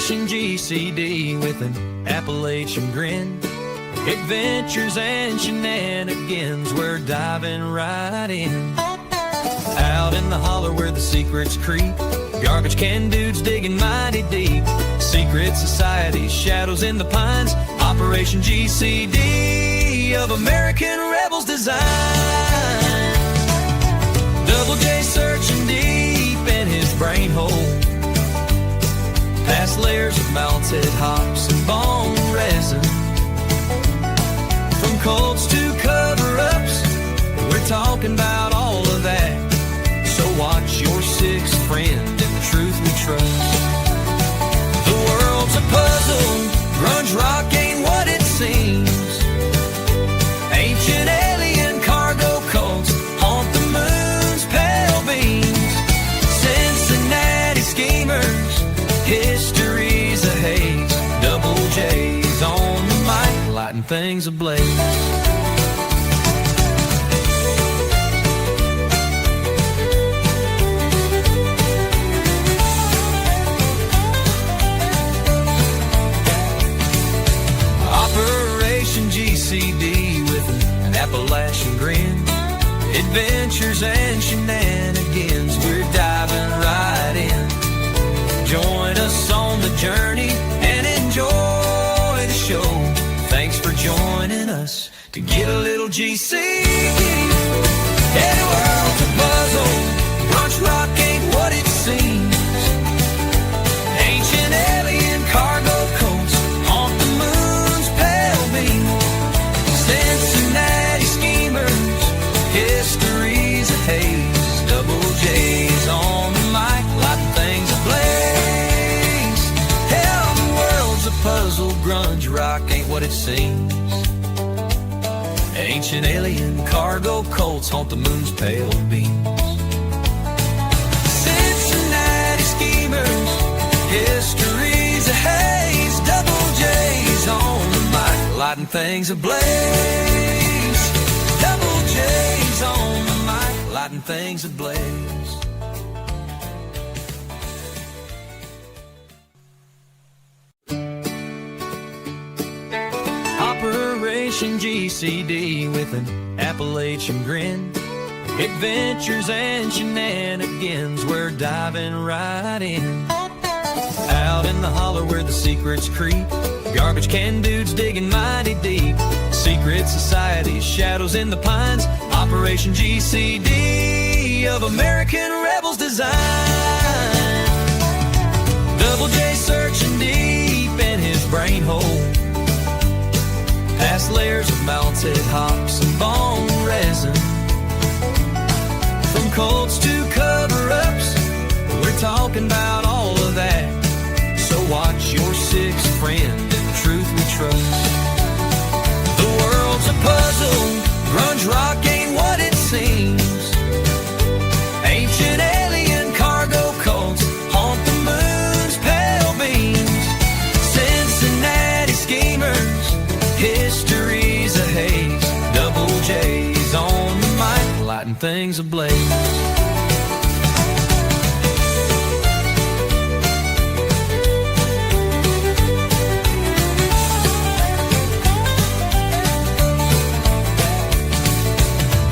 Operation GCD with an Appalachian grin. Adventures and shenanigans, we're diving right in. Out in the holler where the secrets creep, garbage can dudes digging mighty deep. Secret societies, shadows in the pines. Operation GCD of American rebels design. Double J searching deep in his brain hole, past layers of melted hops and bone resin. From cults to cover-ups, we're talking about all of that. So watch your sixth friend and the truth we trust. The world's a puzzle, grunge rock ain't what it seems. Ancient alien cargo cults haunt the moon's pale beams. Cincinnati schemers, history's a haze. Double J's on the mic, lighting things ablaze. GCD with an Appalachian grin. Adventures and shenanigans, we're diving right in. Join us on the journey and enjoy the show. Thanks for joining us to get a little GC. Yeah, the world's a puzzle, brunch rock ain't what it seems. Ancient alien cargo coats haunt the moon's pale beam. Cincinnati schemers, history's a haze. Double J's on the mic, lighting things ablaze. Hell, the world's a puzzle, grunge rock ain't what it seems. Ancient alien cargo cults haunt the moon's pale beams. Cincinnati schemers, history's a haze. Double J's on the mic, lighting things ablaze. Double J's on the mic, lighting things ablaze. Operation GCD with an Appalachian grin. Adventures and shenanigans, we're diving right in. Out in the holler where the secrets creep, garbage can dudes digging mighty deep. Secret societies, shadows in the pines. Operation GCD of American rebels design. Double J searching deep in his brain hole, past layers of melted hops and bone resin. From cults to cover-ups, we're talking about all of that. So watch your sixth friend and the truth we trust. The world's a puzzle, grunge rock ain't what it seems. Ancient alien cargo cults haunt the moon's pale beams. Cincinnati schemers, history's a haze. Double J's on the mic, lighting things ablaze.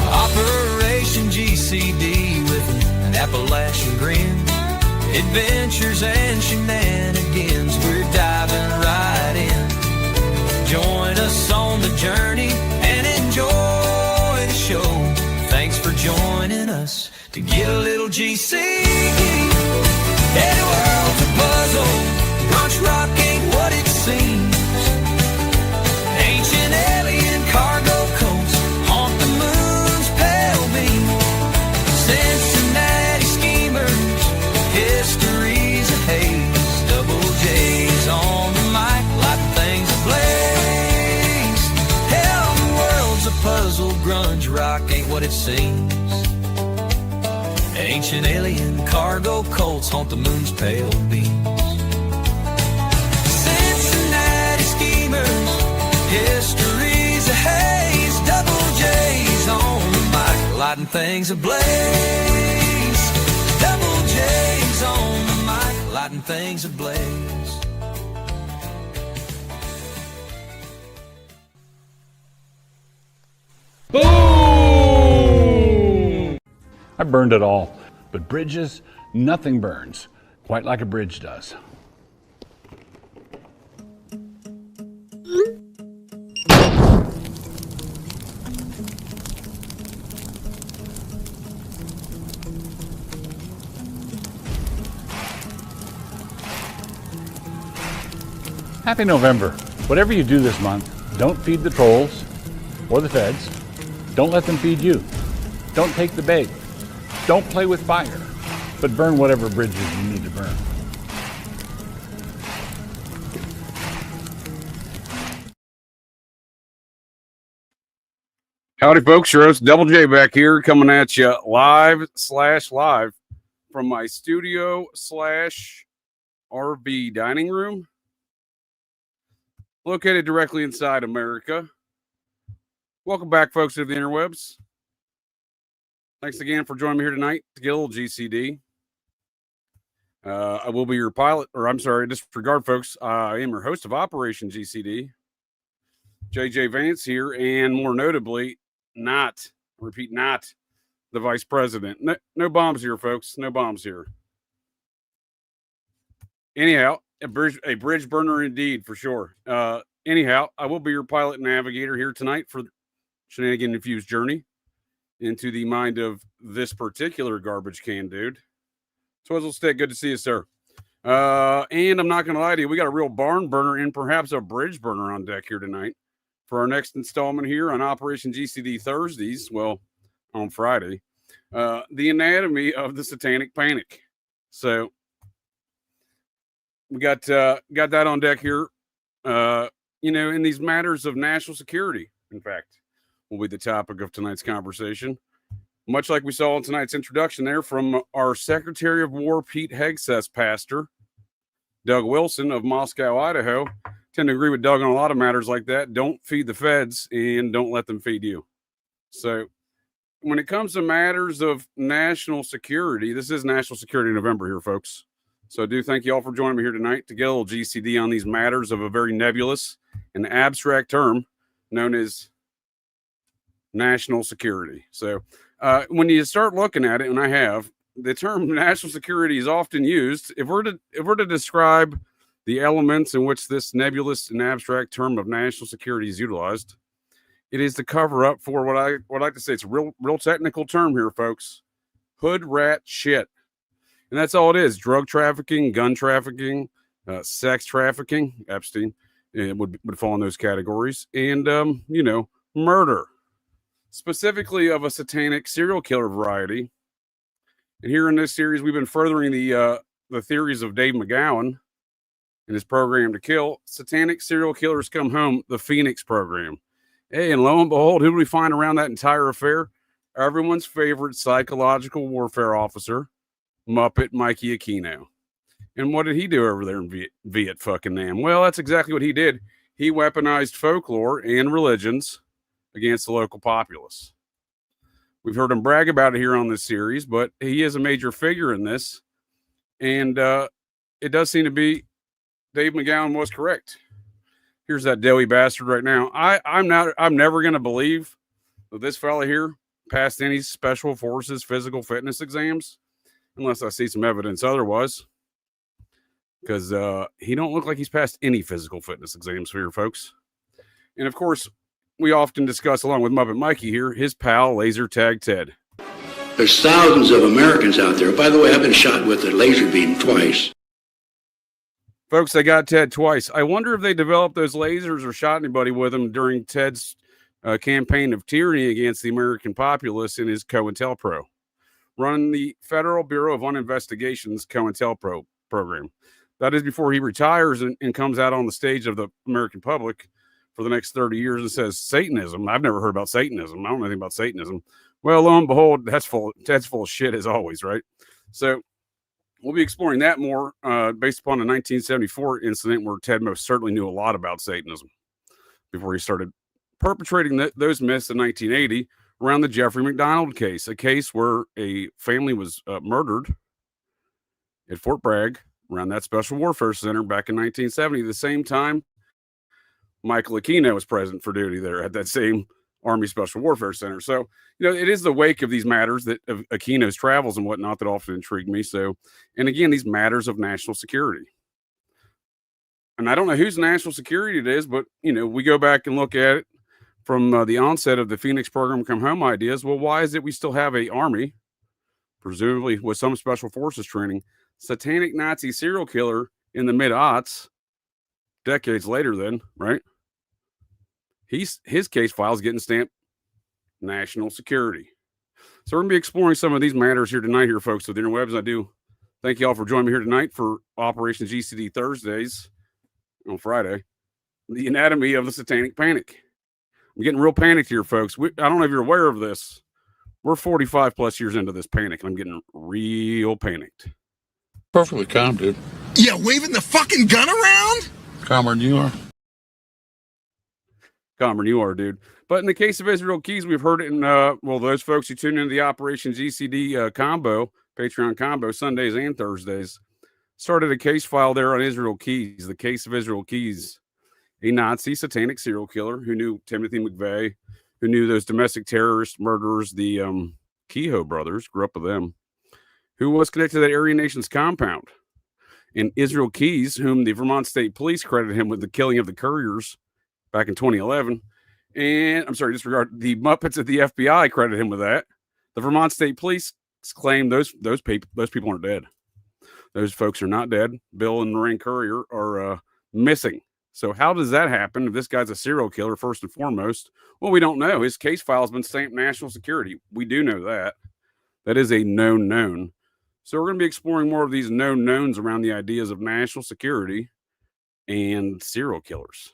Operation GCD with an Appalachian grin. Adventures and shenanigans, we're diving right in. Join us on the journey and enjoy the show. Thanks for joining us to get a little GC. Yeah, the world's a puzzle, brunch rock ain't what it seems. Ancient alien cargo coats haunt the moon's pale beam. Cincinnati schemers, history's a haze. Double J's on the mic, lighting things ablaze. Hell, the world's a puzzle, grunge rock ain't what it seems. Ancient alien cargo cults haunt the moon's pale beams. Cincinnati schemers, history's a haze. Double J's on the mic, lighting things ablaze. Double J's on the mic, lighting things ablaze. I burned it all. But bridges, nothing burns quite like a bridge does. Happy November. Whatever you do this month, don't feed the trolls or the feds. Don't let them feed you. Don't take the bait. Don't play with fire, but burn whatever bridges you need to burn. Howdy, folks. Your host, Double J, back here, coming at you live from my studio / RV dining room, located directly inside America. Welcome back, folks, to the interwebs. Thanks again for joining me here tonight to get a little GCD. I will be your pilot, disregard, folks. I am your host of Operation GCD. JJ Vance here, and more notably, not the vice president. No bombs here, folks. No bombs here. Anyhow, a bridge burner indeed, for sure. Anyhow, I will be your pilot and navigator here tonight for shenanigan-infused journey into the mind of this particular garbage can dude. Twizzle Stick, good to see you, sir. And I'm not going to lie to you, we got a real barn burner and perhaps a bridge burner on deck here tonight for our next installment here on Operation GCD Thursdaze, well, on Friday, the anatomy of the Satanic Panic. So we got that on deck here, in these matters of national security, in fact, will be the topic of tonight's conversation. Much like we saw in tonight's introduction there from our Secretary of War, Pete Hegseth's pastor, Doug Wilson of Moscow, Idaho. Tend to agree with Doug on a lot of matters like that. Don't feed the feds and don't let them feed you. So when it comes to matters of national security, this is National Security November here, folks. So I do thank you all for joining me here tonight to get a little GCD on these matters of a very nebulous and abstract term known as national security. So when you start looking at it, and I have, the term national security is often used. If we're to describe the elements in which this nebulous and abstract term of national security is utilized, it is to cover up for what I would like to say. It's a real technical term here, folks. Hood rat shit. And that's all it is. Drug trafficking, gun trafficking, sex trafficking, Epstein would fall in those categories. And, murder, specifically of a satanic serial killer variety. And here in this series, we've been furthering the theories of Dave McGowan in his program to kill. Satanic Serial Killers Come Home, the Phoenix program. Hey, and lo and behold, who do we find around that entire affair? Everyone's favorite psychological warfare officer, Muppet Mikey Aquino. And what did he do over there in Viet fucking Nam? Well, that's exactly what he did. He weaponized folklore and religions against the local populace. We've heard him brag about it here on this series, but he is a major figure in this. And it does seem to be Dave McGowan was correct. Here's that doughy bastard right now. I'm never going to believe that this fella here passed any special forces physical fitness exams unless I see some evidence otherwise. Because he don't look like he's passed any physical fitness exams here, folks. And of course, we often discuss, along with Muppet Mikey here, his pal, Laser Tag Ted. There's thousands of Americans out there. By the way, I've been shot with a laser beam twice. Folks, they got Ted twice. I wonder if they developed those lasers or shot anybody with them during Ted's campaign of tyranny against the American populace in his COINTELPRO, running the Federal Bureau of Investigation's COINTELPRO program. That is before he retires and comes out on the stage of the American public for the next 30 years and says, Satanism. I've never heard about Satanism. I don't know anything about Satanism. Well, lo and behold, Ted's full of shit as always, right? So we'll be exploring that more based upon the 1974 incident where Ted most certainly knew a lot about Satanism before he started perpetrating those myths in 1980 around the Jeffrey McDonald case, a case where a family was murdered at Fort Bragg around that Special Warfare Center back in 1970. The same time, Michael Aquino was present for duty there at that same Army Special Warfare Center. So, it is the wake of these matters of Aquino's travels and whatnot that often intrigue me. So, and again, these matters of national security. And I don't know whose national security it is, but, we go back and look at it from the onset of the Phoenix Program Come Home ideas. Well, why is it we still have a army, presumably with some special forces training, satanic Nazi serial killer in the mid-aughts, decades later then, right? His case file is getting stamped national security. So we're going to be exploring some of these matters here tonight here, folks, with the interwebs. I do thank you all for joining me here tonight for Operation GCD Thursdays on Friday, the anatomy of the satanic panic. I'm getting real panicked here, folks. I don't know if you're aware of this. We're 45 plus years into this panic, and I'm getting real panicked. Perfectly calm, dude. Yeah, waving the fucking gun around? Calmer than you are. Calmer than you are, dude. But in the case of Israel Keys, we've heard it in, those folks who tune into the Operation GCD combo, Patreon combo, Sundays and Thursdays, started a case file there on Israel Keys, the case of Israel Keys, a Nazi satanic serial killer who knew Timothy McVeigh, who knew those domestic terrorist murderers, the Kehoe brothers, grew up with them, who was connected to that Aryan Nation's compound. And Israel Keys, whom the Vermont State Police credited him with the killing of the couriers back in 2011. And I'm sorry, disregard the Muppets at the FBI credited him with that. The Vermont State Police claim those people aren't dead. Those folks are not dead. Bill and Lorraine Courier are missing. So how does that happen if this guy's a serial killer, first and foremost? Well, we don't know. His case file has been stamped national security. We do know that. That is a known. So we're going to be exploring more of these known knowns around the ideas of national security and serial killers.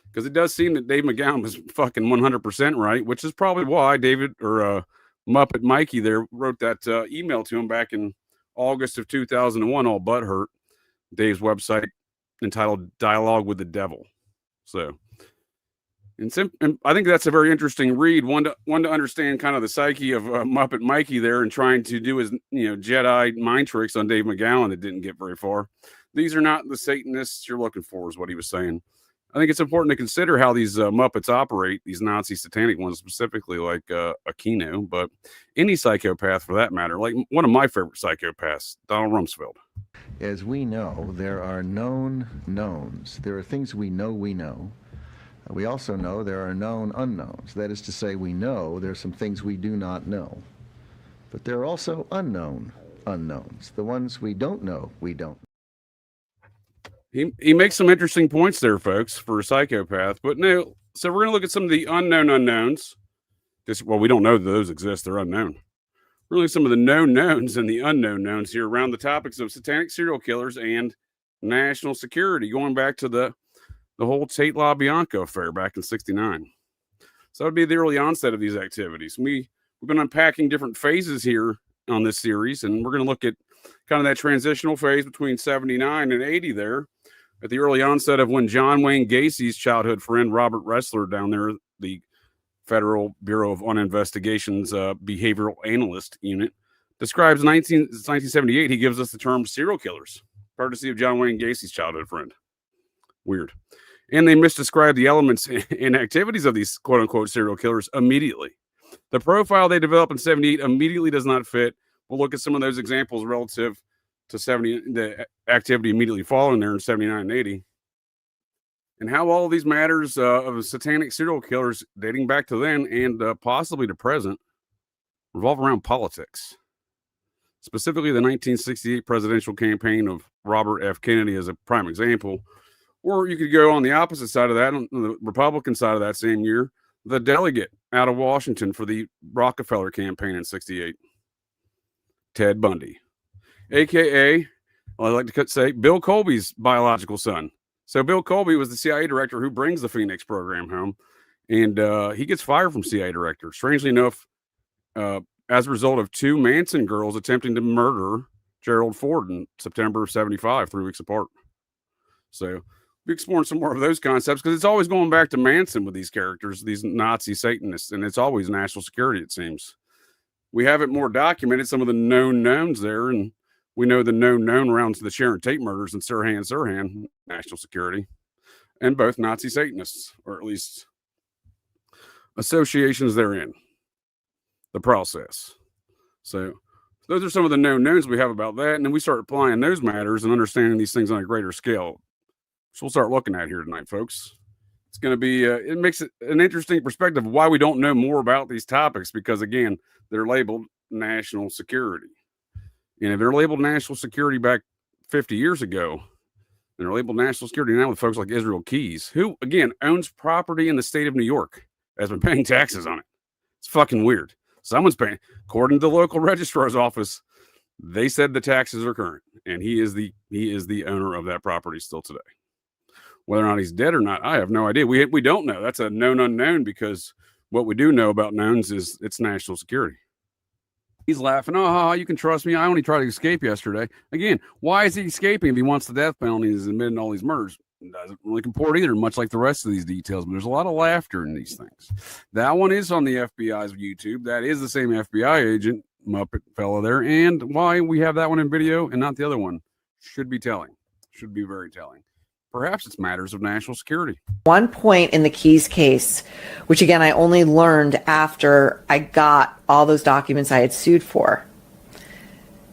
Because it does seem that Dave McGowan was fucking 100% right, which is probably why David or Muppet Mikey there wrote that email to him back in August of 2001, all butthurt. Dave's website entitled Dialogue with the Devil. So, and I think that's a very interesting read. One to understand kind of the psyche of Muppet Mikey there and trying to do his Jedi mind tricks on Dave McGowan that didn't get very far. These are not the Satanists you're looking for, is what he was saying. I think it's important to consider how these Muppets operate, these Nazi satanic ones specifically, like Aquino, but any psychopath for that matter. Like one of my favorite psychopaths, Donald Rumsfeld. As we know, there are known knowns. There are things we know we know. We also know there are known unknowns. That is to say, we know there are some things we do not know. But there are also unknown unknowns. The ones we don't know, we don't. He makes some interesting points there, folks, for a psychopath. But no, so we're going to look at some of the unknown unknowns. We don't know that those exist. They're unknown. Really some of the known knowns and the unknown knowns here around the topics of satanic serial killers and national security, going back to the whole Tate LaBianca affair back in '69. So that would be the early onset of these activities. We've been unpacking different phases here on this series, and we're going to look at kind of that transitional phase between 79 and 80 there, at the early onset of when John Wayne Gacy's childhood friend, Robert Ressler, down there, the Federal Bureau of Investigation's behavioral analyst unit, describes 1978. He gives us the term serial killers, courtesy of John Wayne Gacy's childhood friend. Weird. And they misdescribe the elements and activities of these quote-unquote serial killers immediately. The profile they develop in 78 immediately does not fit. We'll look at some of those examples relative to 70, the activity immediately following there in 79 and 80. And how all of these matters of satanic serial killers dating back to then and possibly to present revolve around politics. Specifically, the 1968 presidential campaign of Robert F. Kennedy as a prime example. Or you could go on the opposite side of that, on the Republican side of that same year, the delegate out of Washington for the Rockefeller campaign in 68. Ted Bundy, a.k.a., I like to say, Bill Colby's biological son. So Bill Colby was the CIA director who brings the Phoenix program home, and he gets fired from CIA director. Strangely enough, as a result of two Manson girls attempting to murder Gerald Ford in September of 75, 3 weeks apart. So we'll be exploring some more of those concepts because it's always going back to Manson with these characters, these Nazi Satanists, and it's always national security, it seems. We have it more documented, some of the known knowns there, and we know the known rounds of the Sharon Tate murders and Sirhan, national security, and both Nazi Satanists, or at least associations therein, the process. So those are some of the known knowns we have about that. And then we start applying those matters and understanding these things on a greater scale. So we'll start looking at here tonight, folks. It's going to be, it makes it an interesting perspective of why we don't know more about these topics, because again, they're labeled national security. And if they're labeled national security back 50 years ago, and they're labeled national security now with folks like Israel Keys, who again owns property in the state of New York, has been paying taxes on it. It's fucking weird. Someone's paying, according to the local registrar's office, they said the taxes are current, and he is the owner of that property still today. Whether or not he's dead or not, I have no idea. We don't know. That's a known unknown, because what we do know about knowns is it's national security. He's laughing. Oh, you can trust me. I only tried to escape yesterday. Again, why is he escaping if he wants the death penalty and is admitting all these murders? Doesn't really comport either, much like the rest of these details. But there's a lot of laughter in these things. That one is on the FBI's YouTube. That is the same FBI agent, Muppet fellow there. And why we have that one in video and not the other one should be telling. Should be very telling. Perhaps it's matters of national security. One point in the Keys case, which again, I only learned after I got all those documents I had sued for,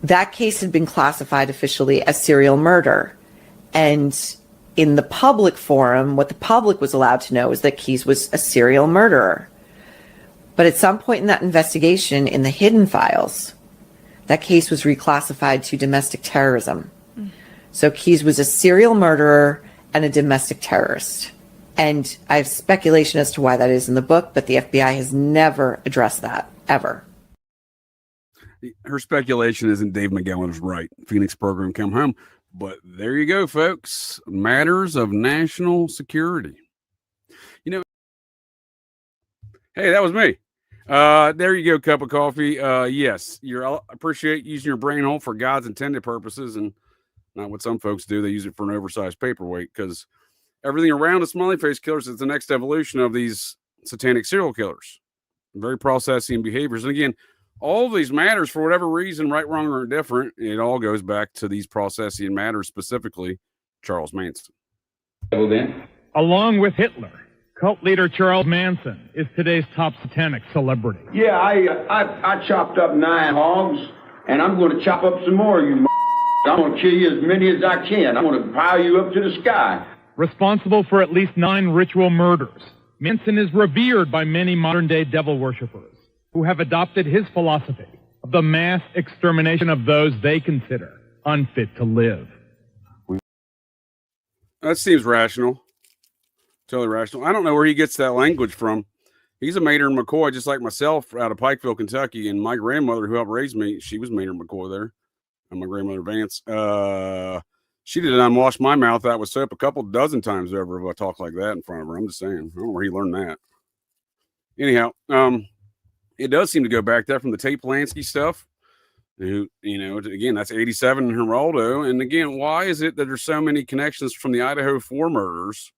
that case had been classified officially as serial murder. And in the public forum, what the public was allowed to know is that Keys was a serial murderer. But at some point in that investigation, in the hidden files, that case was reclassified to domestic terrorism. So Keys was a serial murderer and a domestic terrorist. And I have speculation as to why that is in the book, but the FBI has never addressed that, ever. Her speculation isn't Dave McGowan was right. Phoenix program come home. But there you go, folks. Matters of national security. You know, hey, that was me. There you go, cup of coffee. Yes, I appreciate using your brain hole for God's intended purposes, and not what some folks do. They use it for an oversized paperweight, because everything around the smiley face killers is the next evolution of these satanic serial killers. Very processing behaviors. And again, all of these matters, for whatever reason, right, wrong, or indifferent, it all goes back to these processing matters, specifically Charles Manson. Along with Hitler, cult leader Charles Manson is today's top satanic celebrity. Yeah, I chopped up 9 hogs, and I'm going to chop up some more, you I'm going to kill you as many as I can. I'm going to pile you up to the sky. Responsible for at least 9 ritual murders, Manson is revered by many modern-day devil worshippers who have adopted his philosophy of the mass extermination of those they consider unfit to live. That seems rational. Totally rational. I don't know where he gets that language from. He's a Maynard McCoy, just like myself, out of Pikeville, Kentucky. And my grandmother, who helped raise me, she was Maynard McCoy there. And my grandmother Vance, she did unwash my mouth out with soap a couple dozen times over if I talk like that in front of her. I'm just saying, I don't know where he learned that. Anyhow, it does seem to go back there from the Tate Polanski stuff. Who, again, that's 87 in Geraldo. And again, why is it that there's so many connections from the Idaho 4 murders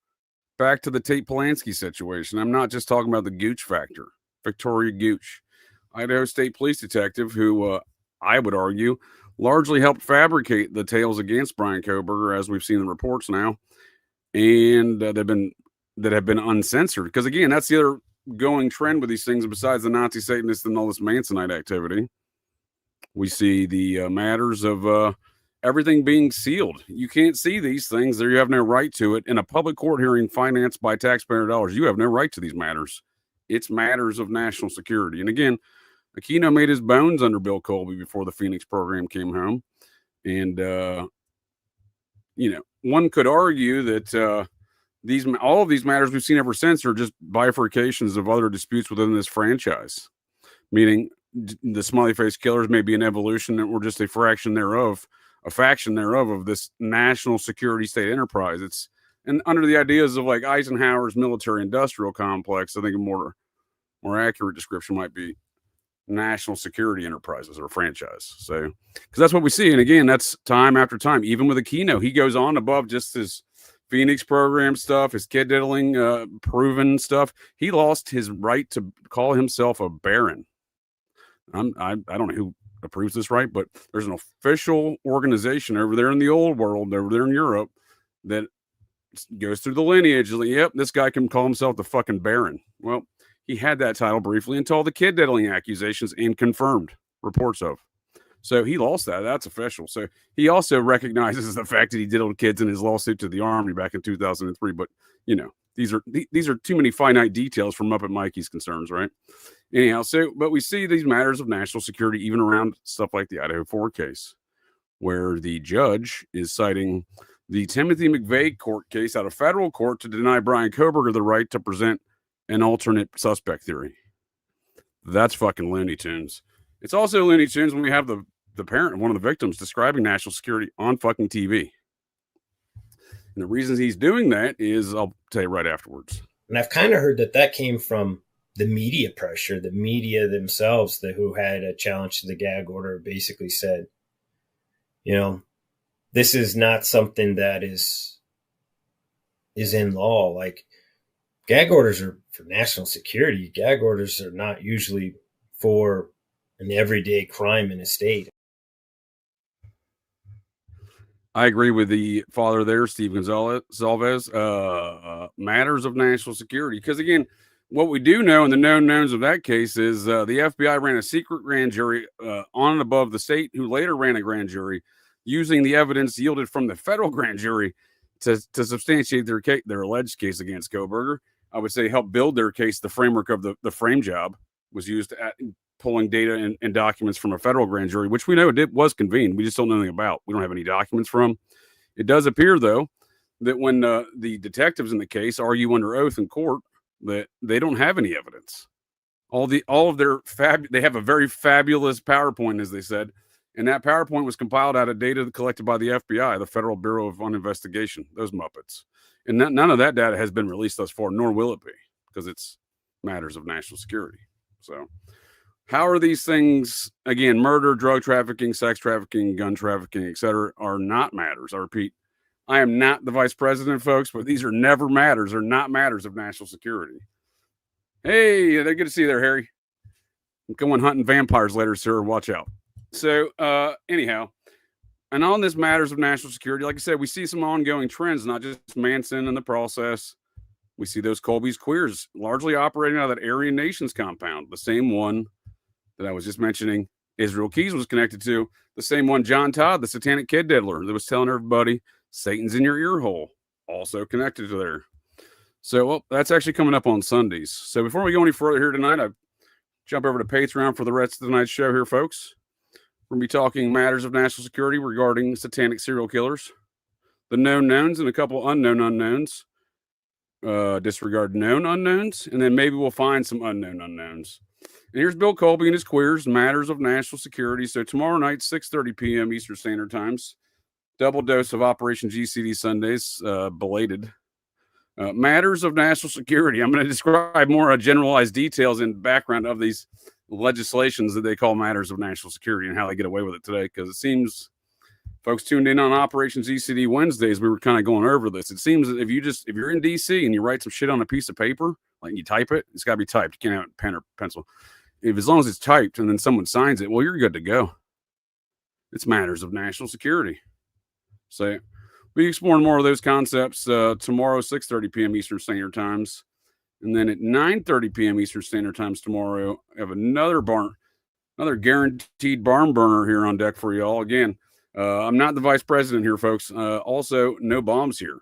back to the Tate Polanski situation? I'm not just talking about the Gooch factor. Victoria Gooch, Idaho State Police detective, who I would argue largely helped fabricate the tales against Brian Kohberger, as we've seen in the reports now, and that have been uncensored. Because again, that's the other going trend with these things. Besides the Nazi Satanists and all this Mansonite activity, we see the matters of everything being sealed. You can't see these things. There, you have no right to it in a public court hearing financed by taxpayer dollars. You have no right to these matters. It's matters of national security. And again, Aquino made his bones under Bill Colby before the Phoenix program came home. And, one could argue that all of these matters we've seen ever since are just bifurcations of other disputes within this franchise, meaning the smiley face killers may be an evolution or just a faction thereof of this national security state enterprise. And under the ideas of like Eisenhower's military industrial complex, I think a more accurate description might be national security enterprises or franchise. So, because that's what we see. And again, that's time after time, even with Aquino, he goes on above just his Phoenix program stuff, his kid diddling, proven stuff. He lost his right to call himself a baron. I don't know who approves this right, but there's an official organization over there in the old world, over there in Europe, that goes through the lineage. Like, yep, this guy can call himself the fucking baron. Well, he had that title briefly until the kid diddling accusations and confirmed reports of. So he lost that. That's official. So he also recognizes the fact that he diddled kids in his lawsuit to the Army back in 2003. But, you know, these are too many finite details from Muppet Mikey's concerns, right? Anyhow, but we see these matters of national security even around stuff like the Idaho 4 case, where the judge is citing the Timothy McVeigh court case out of federal court to deny Brian Koberger the right to present an alternate suspect theory. That's fucking Looney Tunes. It's also Looney Tunes when we have the parent of one of the victims describing national security on fucking TV. And the reasons he's doing that is, I'll tell you right afterwards. And I've kind of heard that came from the media pressure. The media themselves, who had a challenge to the gag order, basically said, you know, this is not something that is in law. Like, gag orders are for national security. Gag orders are not usually for an everyday crime in a state. I agree with the father there, Steve Gonzalez, matters of national security. Because again, what we do know and the known knowns of that case is the FBI ran a secret grand jury on and above the state, who later ran a grand jury using the evidence yielded from the federal grand jury to substantiate their alleged case against Koberger. I would say help build their case. The framework of the frame job was used at pulling data and documents from a federal grand jury, which we know was convened. We just don't know anything about. We don't have any documents from. It does appear, though, that when the detectives in the case argue under oath in court that they don't have any evidence. All of their they have a very fabulous PowerPoint, as they said, and that PowerPoint was compiled out of data collected by the FBI, the Federal Bureau of Investigation, those Muppets. And none of that data has been released thus far, nor will it be, because it's matters of national security. So how are these things, again, murder, drug trafficking, sex trafficking, gun trafficking, etc., are not matters? I repeat, I am not the vice president, folks, but these are never matters or not matters of national security. Hey, they're good to see you there, Harry. I'm going hunting vampires later, sir. Watch out. So, anyhow, and on this matters of national security, like I said, we see some ongoing trends, not just Manson and the process. We see those Colby's queers largely operating out of that Aryan Nations compound, the same one that I was just mentioning Israel Keys was connected to, the same one John Todd, the satanic kid diddler, that was telling everybody Satan's in your ear hole, also connected to there. So, well, that's actually coming up on Sundays. So before we go any further here tonight, I jump over to Patreon for the rest of tonight's show here, folks. We're going to be talking matters of national security regarding satanic serial killers, the known knowns and a couple unknown unknowns, disregard known unknowns, and then maybe we'll find some unknown unknowns. And here's Bill Colby and his queers, matters of national security. So tomorrow night, 6:30 p.m. Eastern Standard Times, double dose of Operation GCD Sundays, belated. Matters of national security. I'm going to describe more generalized details and background of these legislations that they call matters of national security and how they get away with it today. Because it seems folks tuned in on Operation GCD Wednesdays, we were kind of going over this. It seems that if you're in DC and you write some shit on a piece of paper, like you type it, it's got to be typed. You can't have a pen or pencil. As long as it's typed and then someone signs it, well, you're good to go. It's matters of national security. So we explore more of those concepts tomorrow, 6:30 p.m. Eastern Standard Times. And then at 9:30 p.m. Eastern Standard Times tomorrow, I have another guaranteed barn burner here on deck for y'all. Again, I'm not the vice president here, folks. Also, no bombs here.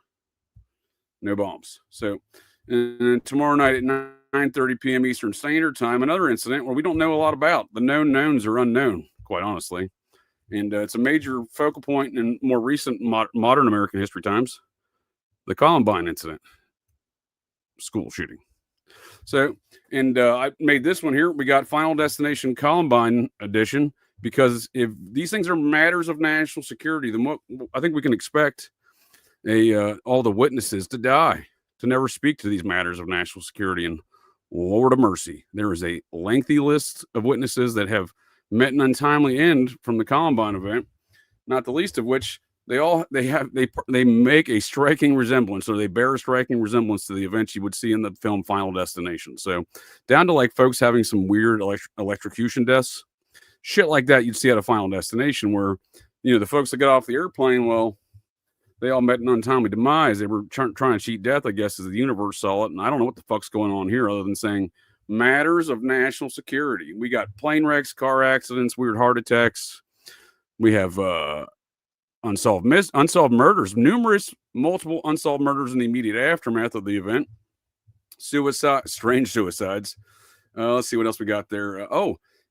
No bombs. So and tomorrow night at 9:30 p.m. Eastern Standard Time, another incident where we don't know a lot about. The known knowns are unknown, quite honestly. And it's a major focal point in more recent modern American history times, the Columbine incident, school shooting. So, and I made this one here. We got Final Destination Columbine edition, because if these things are matters of national security, then what I think we can expect all the witnesses to die, to never speak to these matters of national security. And Lord of mercy, there is a lengthy list of witnesses that have met an untimely end from the Columbine event, not the least of which they make a striking resemblance, or they bear a striking resemblance to the events you would see in the film Final Destination. So down to like folks having some weird electrocution deaths, shit like that you'd see at a Final Destination, where, you know, the folks that got off the airplane, well, they all met an untimely demise. They were trying to cheat death, I guess, as the universe saw it. And I don't know what the fuck's going on here other than saying matters of national security. We got plane wrecks, car accidents, weird heart attacks. We have unsolved murders, multiple unsolved murders in the immediate aftermath of the event. Strange suicides. Let's see what else we got there.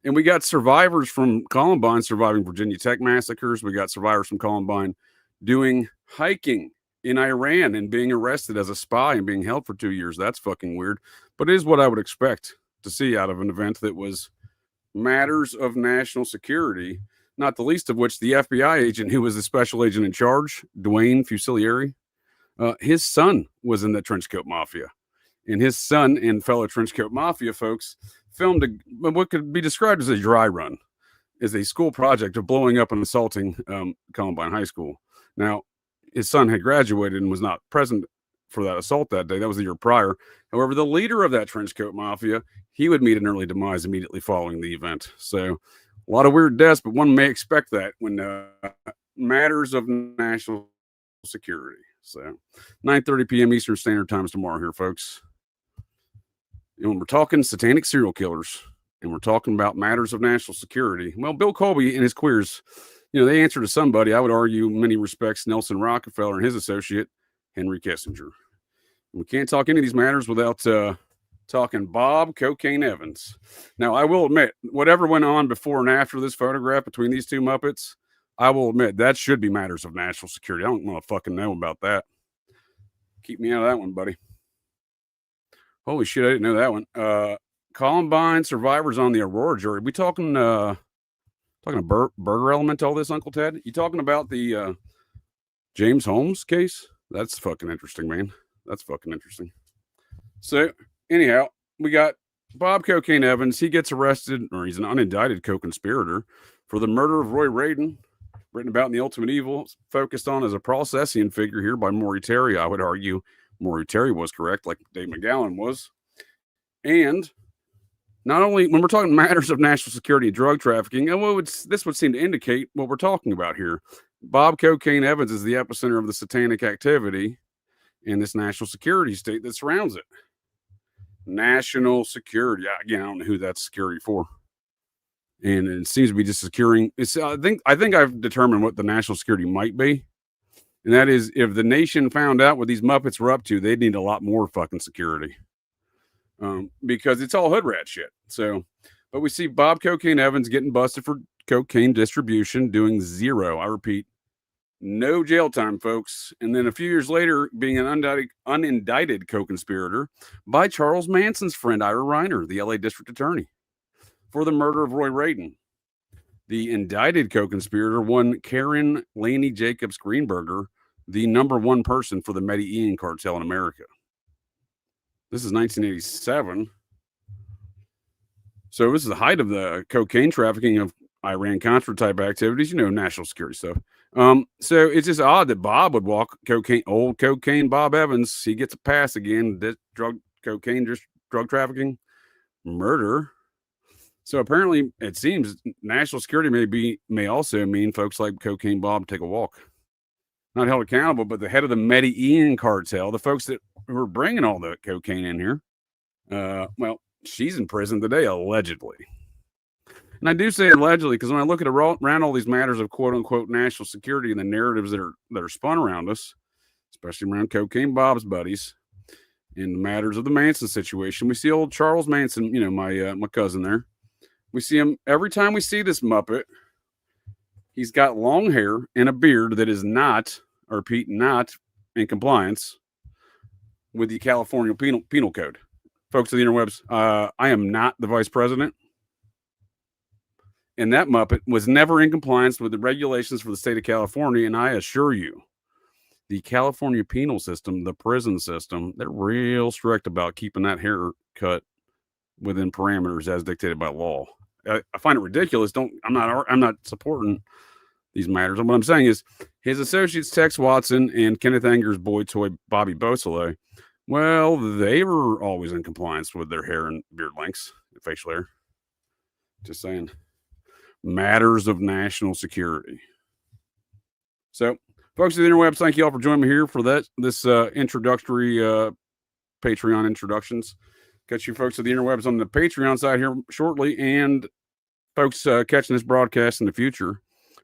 And we got survivors from Columbine surviving Virginia Tech massacres. We got survivors from Columbine doing hiking in Iran and being arrested as a spy and being held for 2 years. That's fucking weird. But it is what I would expect to see out of an event that was matters of national security, not the least of which the FBI agent who was the special agent in charge, Dwayne Fusilieri, his son was in the Trenchcoat Mafia. And his son and fellow Trenchcoat Mafia folks filmed what could be described as a dry run, is a school project of blowing up and assaulting Columbine High School. Now, his son had graduated and was not present for that assault that day. That was the year prior. However, the leader of that Trenchcoat Mafia, he would meet an early demise immediately following the event. So a lot of weird deaths, but one may expect that when matters of national security. So 9:30 p.m. Eastern Standard Time tomorrow here, folks. And when we're talking satanic serial killers and we're talking about matters of national security, well, Bill Colby and his queers, they answer to somebody. I would argue in many respects Nelson Rockefeller and his associate, Henry Kissinger. We can't talk any of these matters without talking Bob Cocaine Evans. Now, I will admit, whatever went on before and after this photograph between these two Muppets, I will admit that should be matters of national security. I don't want to fucking know about that. Keep me out of that one, buddy. Holy shit, I didn't know that one. Columbine survivors on the Aurora jury. We talking a burger element to all this, Uncle Ted? You talking about the James Holmes case? That's fucking interesting, man. That's fucking interesting. So, anyhow, we got Bob Cocaine Evans. He gets arrested, or he's an unindicted co-conspirator for the murder of Roy Radin, written about in The Ultimate Evil, focused on as a Processian figure here by Maury Terry. I would argue Maury Terry was correct, like Dave McGowan was. And not only when we're talking matters of national security and drug trafficking, this would seem to indicate what we're talking about here. Bob Cocaine Evans is the epicenter of the satanic activity in this national security state that surrounds it. National security. Again, I don't know who that's security for. And it seems to be just securing. I think I've determined what the national security might be. And that is, if the nation found out what these Muppets were up to, they'd need a lot more fucking security. Because it's all hood rat shit. So, but we see Bob Cocaine Evans getting busted for cocaine distribution, doing zero. I repeat, no jail time, folks. And then a few years later, being an unindicted co-conspirator by Charles Manson's friend, Ira Reiner, the LA district attorney, for the murder of Roy Radin. The indicted co-conspirator, one Karen Laney Jacobs Greenberger, the number one person for the Medellin cartel in America. This is 1987. So this is the height of the cocaine trafficking of Iran-Contra type activities, national security stuff. So it's just odd that Bob would walk old cocaine Bob Evans. He gets a pass again. Drug trafficking, murder. So apparently it seems national security may also mean folks like Cocaine Bob take a walk. Not held accountable, but the head of the Medellin cartel, the folks that were bringing all the cocaine in here, she's in prison today, allegedly. And I do say allegedly because when I look at around all these matters of quote unquote national security and the narratives that are spun around us, especially around Cocaine Bob's buddies, in the matters of the Manson situation, we see old Charles Manson, my cousin there. We see him every time we see this Muppet. He's got long hair and a beard that is not in compliance with the California Penal Code. Folks of the interwebs, I am not the vice president. And that Muppet was never in compliance with the regulations for the state of California. And I assure you, the California penal system, the prison system, they're real strict about keeping that haircut within parameters as dictated by law. I find it ridiculous. I'm not supporting these matters. And what I'm saying is his associates, Tex Watson and Kenneth Anger's boy toy, Bobby Beausoleil, well, they were always in compliance with their hair and beard lengths, facial hair. Just saying. Matters of national security. So, folks at the interwebs, thank you all for joining me here for this introductory Patreon introductions. Catch you folks at the interwebs on the Patreon side here shortly. And folks catching this broadcast in the future,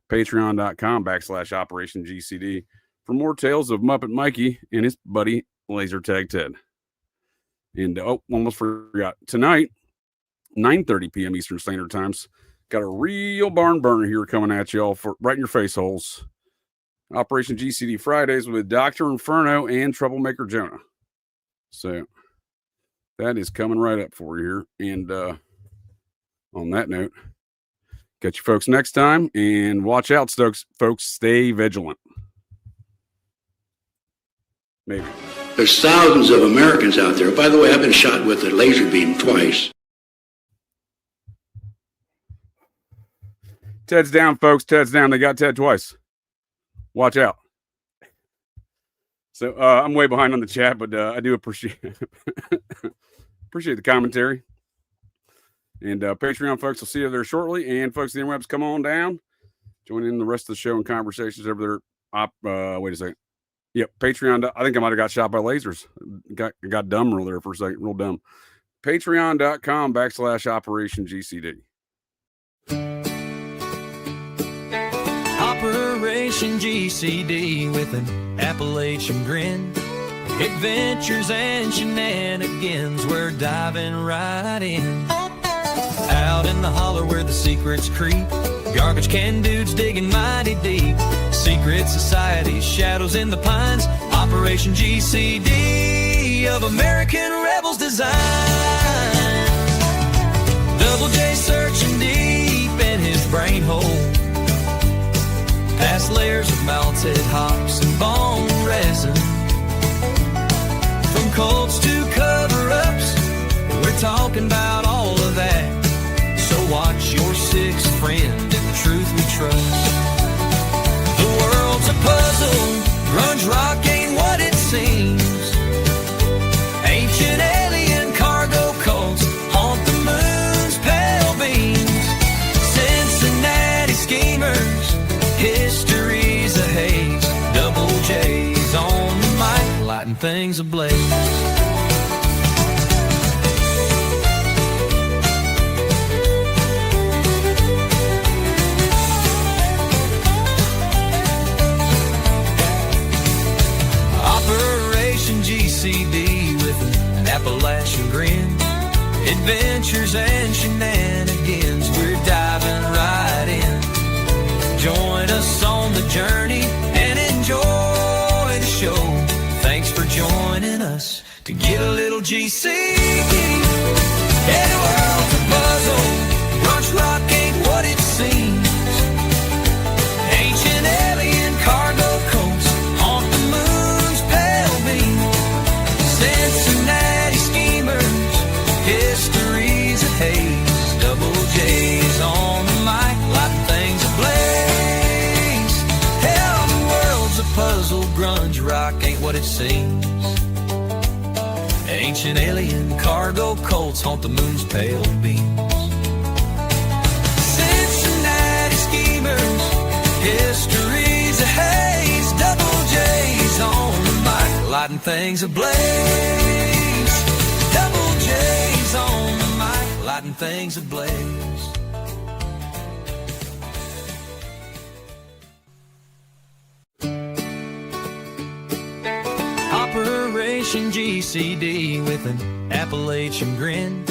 patreon.com/Operation GCD for more tales of Muppet Mikey and his buddy Laser Tag Ted. And almost forgot, tonight, 9:30 p.m. Eastern Standard Times, got a real barn burner here coming at y'all for right in your face holes. Operation GCD Fridays with Dr. Inferno and Troublemaker Jonah. So that is coming right up for you here. And on that note, catch you folks next time, and watch out, Stokes, folks. Stay vigilant. Maybe. There's thousands of Americans out there. By the way, I've been shot with a laser beam twice. Ted's down, folks. Ted's down. They got Ted twice. Watch out. So I'm way behind on the chat, but I do appreciate the commentary. And Patreon folks, will see you there shortly. And folks, the interwebs, come on down. Join in the rest of the show and conversations over there. Wait a second. Yep, Patreon. I think I might have got shot by lasers. Got dumb real there for a second. Real dumb. Patreon.com/Operation GCD. Operation GCD with an Appalachian grin. Adventures and shenanigans, we're diving right in. Out in the holler where the secrets creep, garbage can dudes digging mighty deep. Secret societies, shadows in the pines. Operation GCD of American rebels design. Double J searching deep in his brain hole, past layers of melted hops and bone resin. From cults to cover-ups, we're talking about all of that. So watch your sixth friend in the truth we trust. The world's a puzzle, grunge rock ain't what it seems. Ancient alien cargo cults haunt the moon's pale beams. Cincinnati schemers, history's a haze. Double J's on the mic, lighting things ablaze. Operation GCD with an Appalachian grin. Adventures and shenanigans, we're diving right in. Join us on the journey and enjoy the show. Thanks for joining us to get a little GCD. Yeah, the world's a puzzle, grunge rock ain't what it seems. Ancient alien cargo coats haunt the moon's pale beam. Cincinnati schemers, history's a haze. Double J's on the mic, lighting things ablaze. Hell, the world's a puzzle, grunge rock ain't what it seems. Ancient alien cargo cults haunt the moon's pale beams. Cincinnati schemers, history's a haze. Double J's on the mic, lighting things ablaze. Double J's on the mic, lighting things ablaze. Operation GCD with an Appalachian grin.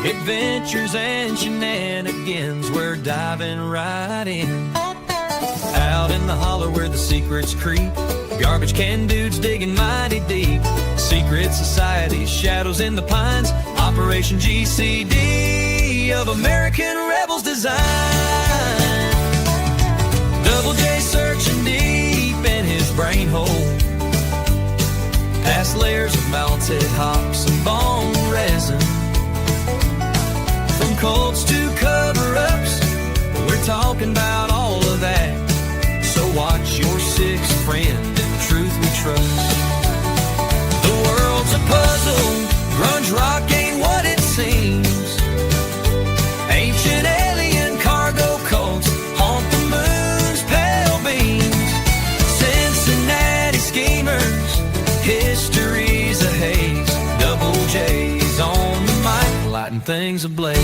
Adventures and shenanigans, we're diving right in. Out in the holler where the secrets creep, garbage can dudes digging mighty deep. Secret societies, shadows in the pines. Operation GCD of American rebels design. Double J searching deep in his brain hole, past layers of melted hops and bone resin. From cults to cover-ups, we're talking about all of that. So watch your sixth friend in the truth we trust. The world's a puzzle, grunge rock ain't what it seems. Ancient alien cargo cults haunt the moon's pale beams. Cincinnati schemers, history's a haze. Double J's on the lighting things ablaze.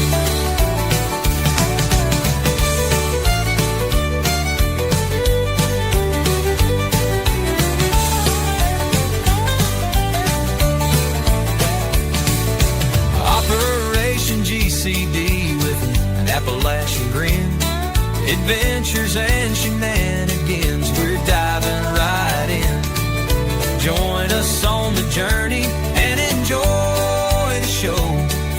OpGCD with an Appalachian grin. Adventures and shenanigans, we're diving right in. Join us on the journey and enjoy the show.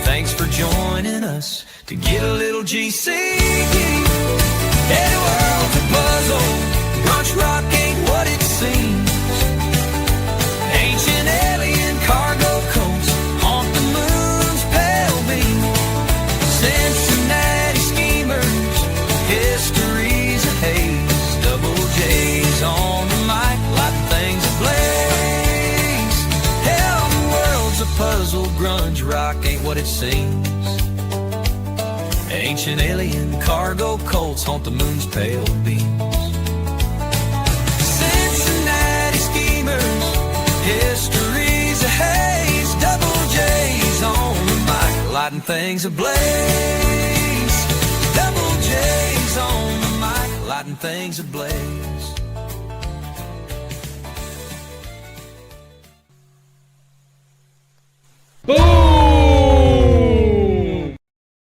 Thanks for joining us to get a little GCD. Hey, world's a puzzle, brunch rock ain't what it seems. Ancient alien cargo coats haunt the moon's pale beam. Cincinnati schemers, history's a haze. Double J's on the mic, light things ablaze. Hell, the world's a puzzle, grunge rock ain't what it seems. Ancient alien cargo cults haunt the moon's pale beams. Cincinnati schemers, history's a haze. Double J's on the mic, lighting things ablaze. Double J's on the mic, lighting things ablaze.